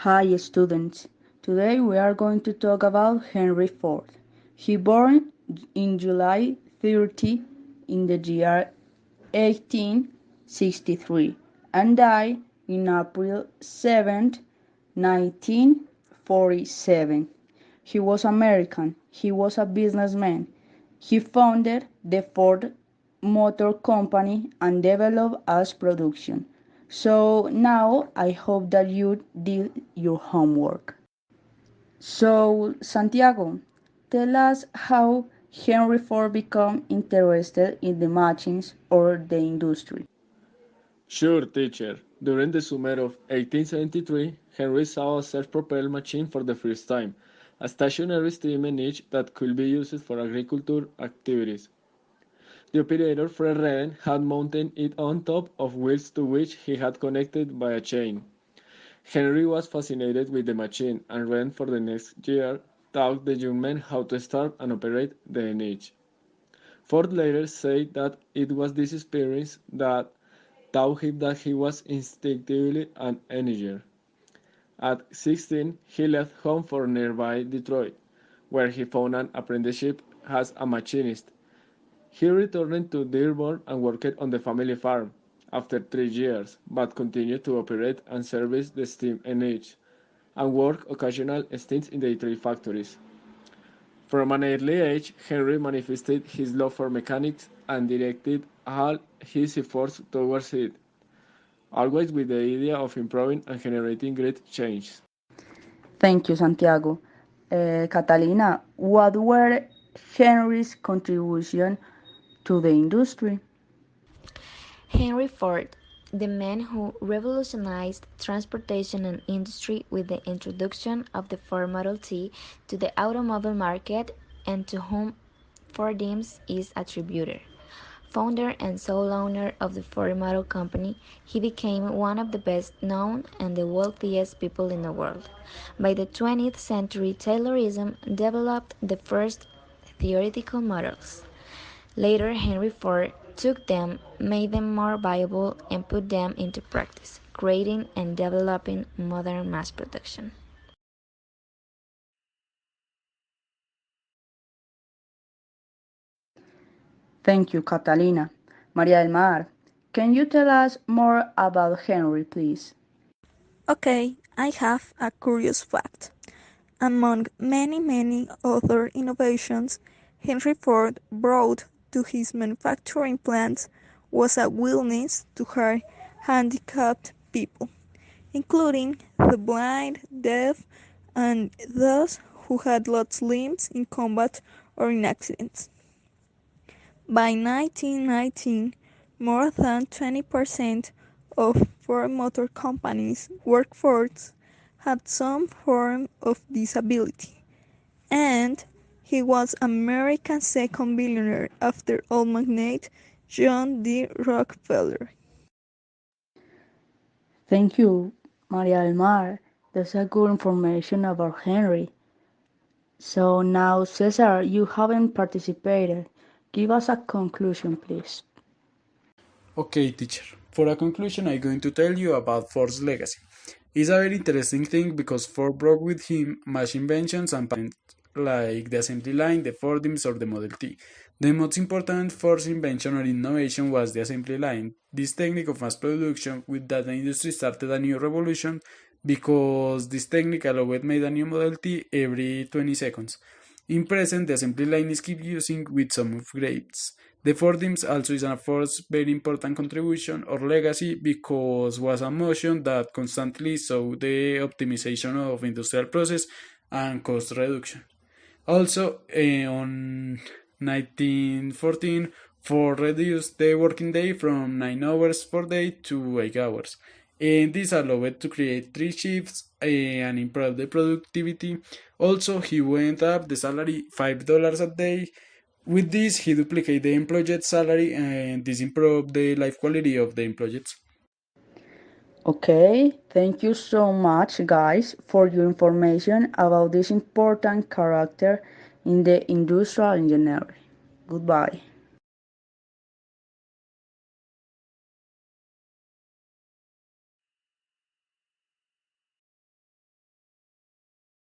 Hi students, today we are going to talk about Henry Ford. He born in July 30 in the year 1863 and died in April 7, 1947. He was American. He was a businessman. He founded the Ford Motor Company and developed mass production. So now I hope that you did your homework. So Santiago, tell us how Henry Ford became interested in the machines or the industry. Sure, teacher. During the summer of 1873, Henry saw a self-propelled machine for the first time, a stationary steam engine that could be used for agriculture activities. The operator, Fred Redden, had mounted it on top of wheels to which he had connected by a chain. Henry was fascinated with the machine, and Redden for the next year taught the young man how to start and operate the engine. Ford later said that it was this experience that taught him that he was instinctively an engineer. At 16, he left home for nearby Detroit, where he found an apprenticeship as a machinist. He returned to Dearborn and worked on the family farm after 3 years, but continued to operate and service the steam engine and work occasional stints in the Detroit factories. From an early age, Henry manifested his love for mechanics and directed all his efforts towards it, always with the idea of improving and generating great change. Thank you, Santiago. Catalina, what were Henry's contribution to the industry? Henry Ford, the man who revolutionized transportation and industry with the introduction of the Ford Model T to the automobile market and to whom Fordism is attributed. Founder and sole owner of the Ford Motor Company, he became one of the best known and the wealthiest people in the world. By the 20th century, Taylorism developed the first theoretical models. Later, Henry Ford took them, made them more viable, and put them into practice, creating and developing modern mass production. Thank you, Catalina. Maria del Mar, can you tell us more about Henry, please? Okay, I have a curious fact. Among many other innovations Henry Ford brought to his manufacturing plants was a willingness to hire handicapped people, including the blind, deaf, and those who had lost limbs in combat or in accidents. By 1919, more than 20% of Ford Motor Company's workforce had some form of disability, and he was America's second billionaire after oil magnate John D. Rockefeller. Thank you, Maria del Mar. That's a good information about Henry. So now, Cesar, you haven't participated. Give us a conclusion, please. Okay, teacher. For a conclusion, I'm going to tell you about Ford's legacy. It's a very interesting thing because Ford brought with him mass inventions and patents like the assembly line, the Fordims, or the Model T. The most important Ford's invention or innovation was the assembly line. This technique of mass production with that the industry started a new revolution because this technique allowed made a new Model T every 20 seconds. In present, the assembly line is keep using with some upgrades. The Fordims also is a Ford's very important contribution or legacy because was a motion that constantly saw the optimization of industrial process and cost reduction. Also, on 1914, Ford reduced the working day from 9 hours per day to 8 hours. And this allowed to create 3 shifts and improve the productivity. Also, he went up the salary $5 a day. With this, he duplicated the employee's salary and this improved the life quality of the employees. Okay, thank you so much, guys, for your information about this important character in the industrial engineering. Goodbye.